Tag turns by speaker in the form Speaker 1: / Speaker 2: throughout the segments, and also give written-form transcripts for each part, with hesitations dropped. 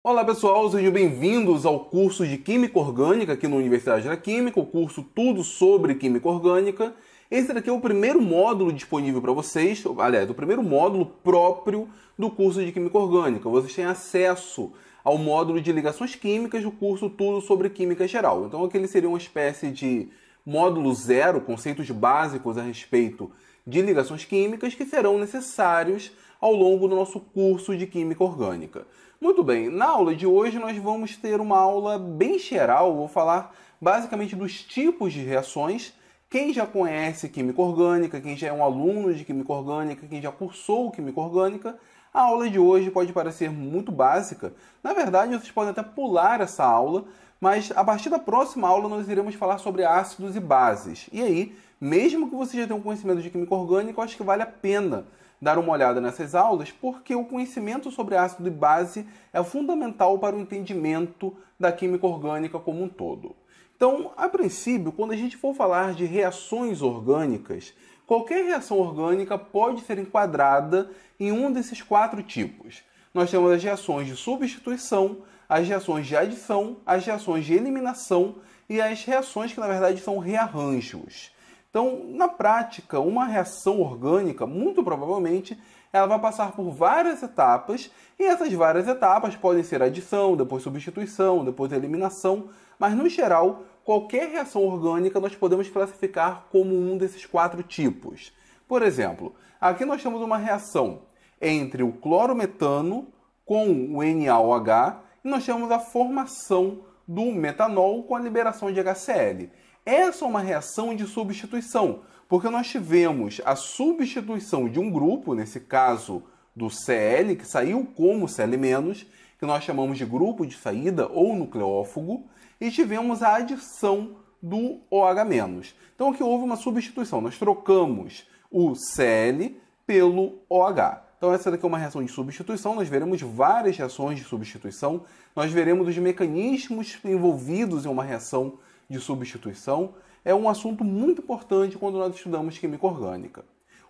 Speaker 1: Olá pessoal, sejam bem-vindos ao curso de Química Orgânica aqui na Universidade da Química, o curso Tudo sobre Química Orgânica. Esse daqui é o primeiro módulo disponível para vocês, aliás, o primeiro módulo próprio do curso de Química Orgânica. Vocês têm acesso ao módulo de ligações químicas do curso Tudo sobre Química Geral. Então aquele seria uma espécie de módulo zero, conceitos básicos a respeito de ligações químicas que serão necessários ao longo do nosso curso de Química Orgânica. Muito bem, na aula de hoje nós vamos ter uma aula bem geral, vou falar basicamente dos tipos de reações. Quem já conhece Química Orgânica, quem já é um aluno de Química Orgânica, quem já cursou Química Orgânica, a aula de hoje pode parecer muito básica. Na verdade, vocês podem até pular essa aula, mas a partir da próxima aula nós iremos falar sobre ácidos e bases. E aí, mesmo que você já tenha um conhecimento de Química Orgânica, eu acho que vale a pena dar uma olhada nessas aulas, porque o conhecimento sobre ácido e base é fundamental para o entendimento da química orgânica como um todo. Então, a princípio, quando a gente for falar de reações orgânicas, qualquer reação orgânica pode ser enquadrada em um desses quatro tipos. Nós temos as reações de substituição, as reações de adição, as reações de eliminação e as reações que, na verdade, são rearranjos. Então, na prática, uma reação orgânica, muito provavelmente, ela vai passar por várias etapas, e essas várias etapas podem ser adição, depois substituição, depois eliminação, mas no geral, qualquer reação orgânica nós podemos classificar como um desses quatro tipos. Por exemplo, aqui nós temos uma reação entre o clorometano com o NaOH, e nós temos a formação do metanol com a liberação de HCl. Essa é uma reação de substituição, porque nós tivemos a substituição de um grupo, nesse caso do Cl, que saiu como Cl-, que nós chamamos de grupo de saída ou nucleófago, e tivemos a adição do OH-. Então aqui houve uma substituição, nós trocamos o Cl pelo OH. Então essa daqui é uma reação de substituição, nós veremos várias reações de substituição, nós veremos os mecanismos envolvidos em uma reação de substituição. É um assunto muito importante quando nós estudamos química orgânica.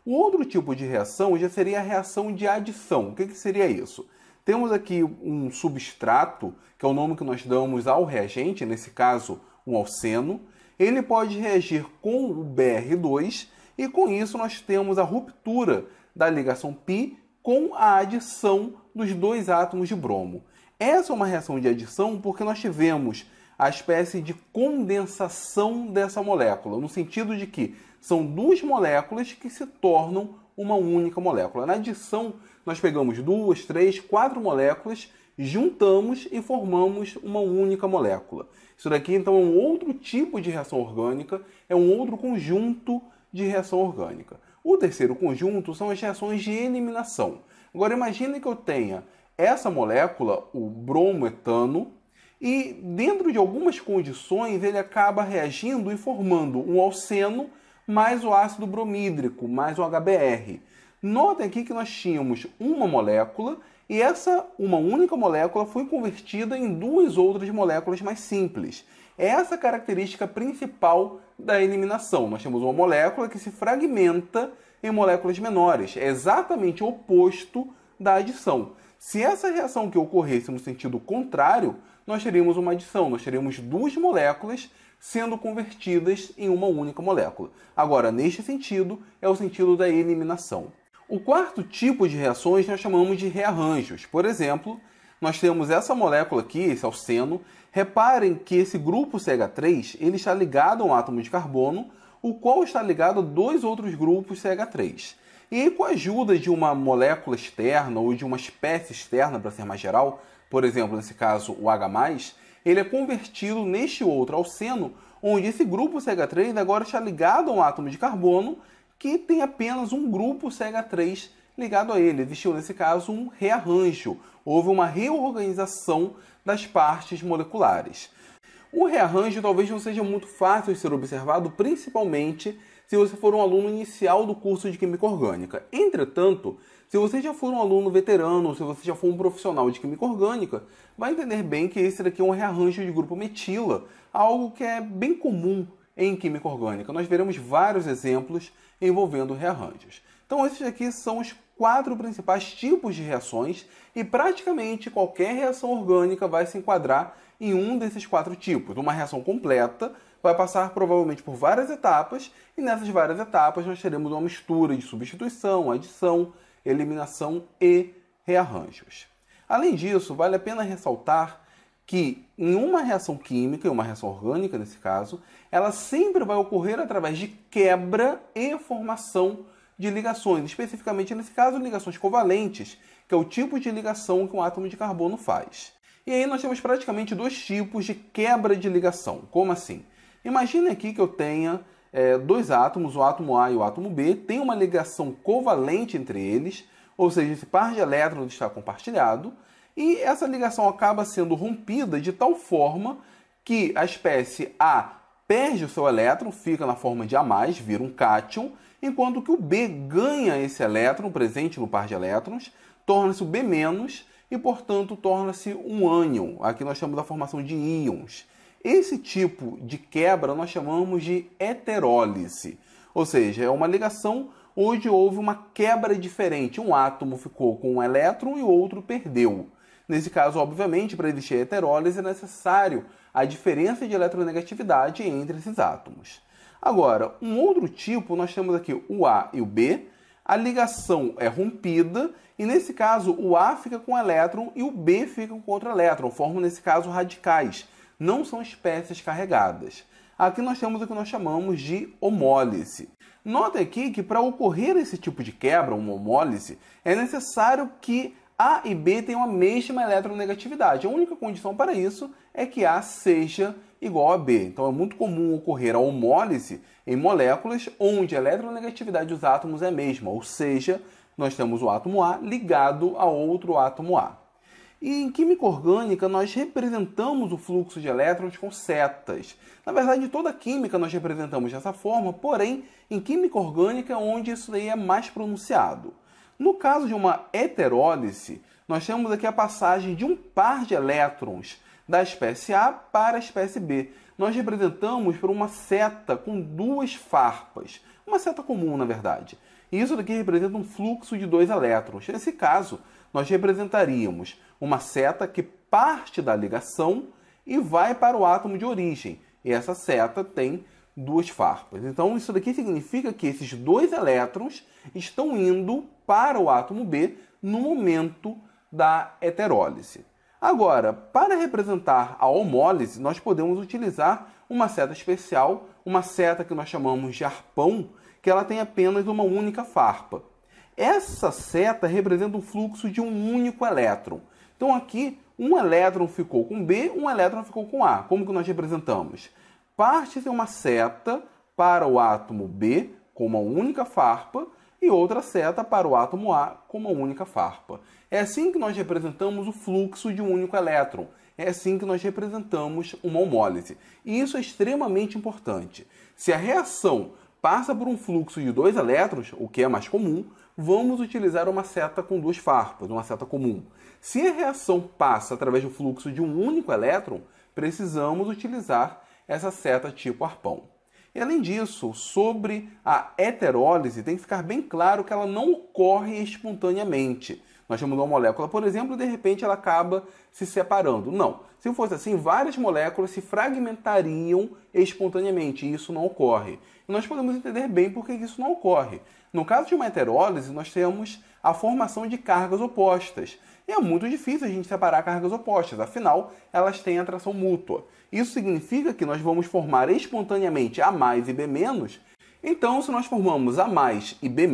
Speaker 1: O outro tipo de reação já seria a reação de adição. O que seria isso? Temos aqui um substrato, que é o nome que nós damos ao reagente, nesse caso um alceno. Ele pode reagir com o Br2 e com isso nós temos a ruptura da ligação π com a adição dos dois átomos de bromo. Essa é uma reação de adição porque nós tivemos a espécie de condensação dessa molécula, no sentido de que são duas moléculas que se tornam uma única molécula. Na adição, nós pegamos duas, três, quatro moléculas, juntamos e formamos uma única molécula. Isso daqui, então, é um outro tipo de reação orgânica, é um outro conjunto de reação orgânica. O terceiro conjunto são as reações de eliminação. Agora, imagine que eu tenha essa molécula, o bromoetano, e dentro de algumas condições ele acaba reagindo e formando um alceno mais o ácido bromídrico, mais o HBr. Notem aqui que nós tínhamos uma molécula e uma única molécula foi convertida em duas outras moléculas mais simples. Essa é a característica principal da eliminação. Nós temos uma molécula que se fragmenta em moléculas menores. É exatamente o oposto da adição. Se essa reação que ocorresse no sentido contrário, nós teríamos uma adição, nós teríamos duas moléculas sendo convertidas em uma única molécula. Agora, neste sentido, é o sentido da eliminação. O quarto tipo de reações nós chamamos de rearranjos. Por exemplo, nós temos essa molécula aqui, esse alceno. Reparem que esse grupo CH3 ele está ligado a um átomo de carbono, o qual está ligado a dois outros grupos CH3. E aí, com a ajuda de uma molécula externa ou de uma espécie externa, para ser mais geral, por exemplo, nesse caso o H+, ele é convertido neste outro alceno, onde esse grupo CH3 agora está ligado a um átomo de carbono que tem apenas um grupo CH3 ligado a ele. Existiu, nesse caso, um rearranjo. Houve uma reorganização das partes moleculares. O rearranjo talvez não seja muito fácil de ser observado, principalmente se você for um aluno inicial do curso de Química Orgânica. Entretanto, se você já for um aluno veterano, ou se você já for um profissional de Química Orgânica, vai entender bem que esse daqui é um rearranjo de grupo metila, algo que é bem comum em Química Orgânica. Nós veremos vários exemplos envolvendo rearranjos. Então esses aqui são os 4 principais tipos de reações e praticamente qualquer reação orgânica vai se enquadrar em um desses 4 tipos. Uma reação completa vai passar provavelmente por várias etapas e nessas várias etapas nós teremos uma mistura de substituição, adição, eliminação e rearranjos. Além disso, vale a pena ressaltar que em uma reação química, em uma reação orgânica nesse caso, ela sempre vai ocorrer através de quebra e formação de ligações, especificamente nesse caso ligações covalentes, que é o tipo de ligação que um átomo de carbono faz. E aí nós temos praticamente 2 tipos de quebra de ligação. Como assim? Imagine aqui que eu tenha 2 átomos, o átomo A e o átomo B, tem uma ligação covalente entre eles, ou seja, esse par de elétrons está compartilhado, e essa ligação acaba sendo rompida de tal forma que a espécie A perde o seu elétron, fica na forma de A+, vira um cátion, enquanto que o B ganha esse elétron presente no par de elétrons, torna-se o B- e, portanto, torna-se um ânion. Aqui nós chamamos da formação de íons. Esse tipo de quebra nós chamamos de heterólise, ou seja, é uma ligação onde houve uma quebra diferente. Um átomo ficou com um elétron e o outro perdeu. Nesse caso, obviamente, para existir heterólise é necessário a diferença de eletronegatividade entre esses átomos. Agora, um outro tipo, nós temos aqui o A e o B, a ligação é rompida e, nesse caso, o A fica com um elétron e o B fica com outro elétron, formam, nesse caso, radicais. Não são espécies carregadas. Aqui nós temos o que nós chamamos de homólise. Notem aqui que para ocorrer esse tipo de quebra, uma homólise, é necessário que A e B tenham a mesma eletronegatividade. A única condição para isso é que A seja igual a B. Então é muito comum ocorrer a homólise em moléculas onde a eletronegatividade dos átomos é a mesma, ou seja, nós temos o átomo A ligado a outro átomo A. E em química orgânica, nós representamos o fluxo de elétrons com setas. Na verdade, em toda a química nós representamos dessa forma, porém, em química orgânica é onde isso daí é mais pronunciado. No caso de uma heterólise, nós temos aqui a passagem de um par de elétrons da espécie A para a espécie B. Nós representamos por uma seta com 2 farpas, uma seta comum, na verdade. E isso daqui representa um fluxo de 2 elétrons. Nesse caso, nós representaríamos uma seta que parte da ligação e vai para o átomo de origem. E essa seta tem 2 farpas. Então, isso daqui significa que esses 2 elétrons estão indo para o átomo B no momento da heterólise. Agora, para representar a homólise, nós podemos utilizar uma seta especial, uma seta que nós chamamos de arpão, que ela tem apenas uma única farpa. Essa seta representa um fluxo de um único elétron. Então aqui, um elétron ficou com B, um elétron ficou com A. Como que nós representamos? Parte-se uma seta para o átomo B com uma única farpa e outra seta para o átomo A com uma única farpa. É assim que nós representamos o fluxo de um único elétron. É assim que nós representamos uma homólise. E isso é extremamente importante. Se a reação passa por um fluxo de 2 elétrons, o que é mais comum, vamos utilizar uma seta com 2 farpas, uma seta comum. Se a reação passa através do fluxo de um único elétron, precisamos utilizar essa seta tipo arpão. E além disso, sobre a heterólise, tem que ficar bem claro que ela não ocorre espontaneamente. Nós temos uma molécula, por exemplo, e de repente ela acaba se separando. Não. Se fosse assim, várias moléculas se fragmentariam espontaneamente, e isso não ocorre. E nós podemos entender bem por que isso não ocorre. No caso de uma heterólise, nós temos a formação de cargas opostas. E é muito difícil a gente separar cargas opostas, afinal, elas têm atração mútua. Isso significa que nós vamos formar espontaneamente A+ e B-. Então, se nós formamos A+ e B-,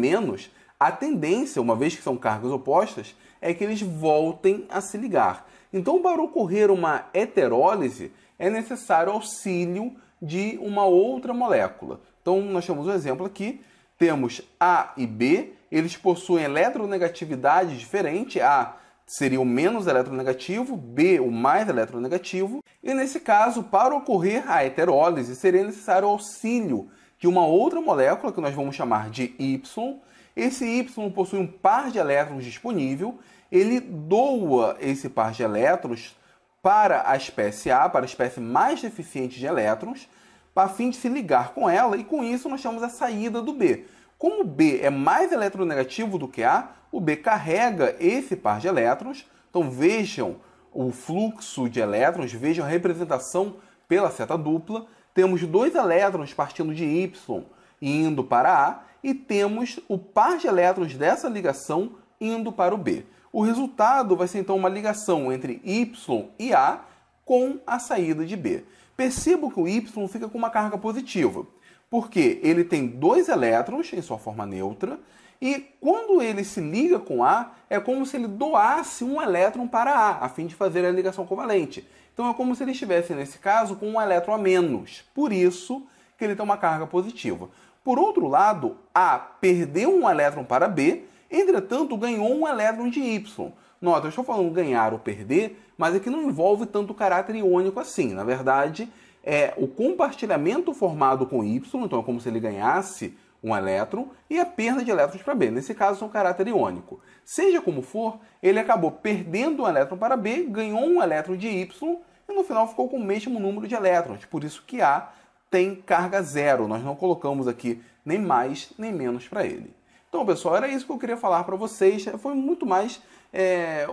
Speaker 1: a tendência, uma vez que são cargas opostas, é que eles voltem a se ligar. Então, para ocorrer uma heterólise, é necessário auxílio de uma outra molécula. Então, nós temos um exemplo aqui. Temos A e B, eles possuem eletronegatividade diferente. A seria o menos eletronegativo, B o mais eletronegativo. E nesse caso, para ocorrer a heterólise, seria necessário o auxílio de uma outra molécula, que nós vamos chamar de Y. Esse Y possui um par de elétrons disponível. Ele doa esse par de elétrons para a espécie A, para a espécie mais deficiente de elétrons, a fim de se ligar com ela, e com isso nós chamamos a saída do B. Como B é mais eletronegativo do que A, o B carrega esse par de elétrons. Então vejam o fluxo de elétrons, vejam a representação pela seta dupla. Temos 2 elétrons partindo de Y e indo para A, e temos o par de elétrons dessa ligação indo para o B. O resultado vai ser então uma ligação entre Y e A com a saída de B. Percebo que o Y fica com uma carga positiva, porque ele tem 2 elétrons em sua forma neutra, e quando ele se liga com A, é como se ele doasse um elétron para A, a fim de fazer a ligação covalente. Então é como se ele estivesse, nesse caso, com um elétron a menos. Por isso que ele tem uma carga positiva. Por outro lado, A perdeu um elétron para B, entretanto ganhou um elétron de Y. Nota, eu estou falando ganhar ou perder, mas aqui não envolve tanto caráter iônico assim. Na verdade, é o compartilhamento formado com Y, então é como se ele ganhasse um elétron, e a perda de elétrons para B. Nesse caso, é um caráter iônico. Seja como for, ele acabou perdendo um elétron para B, ganhou um elétron de Y, e no final ficou com o mesmo número de elétrons. Por isso que A tem carga zero. Nós não colocamos aqui nem mais nem menos para ele. Então, pessoal, era isso que eu queria falar para vocês. Foi muito mais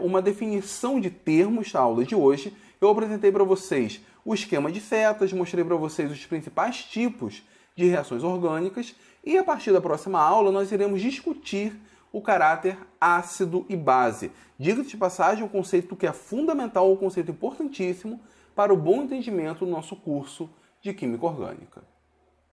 Speaker 1: uma definição de termos da aula de hoje. Eu apresentei para vocês o esquema de setas, mostrei para vocês os principais tipos de reações orgânicas, e a partir da próxima aula nós iremos discutir o caráter ácido e base. Diga-se de passagem, um conceito que é fundamental, um conceito importantíssimo para o bom entendimento do nosso curso de Química Orgânica.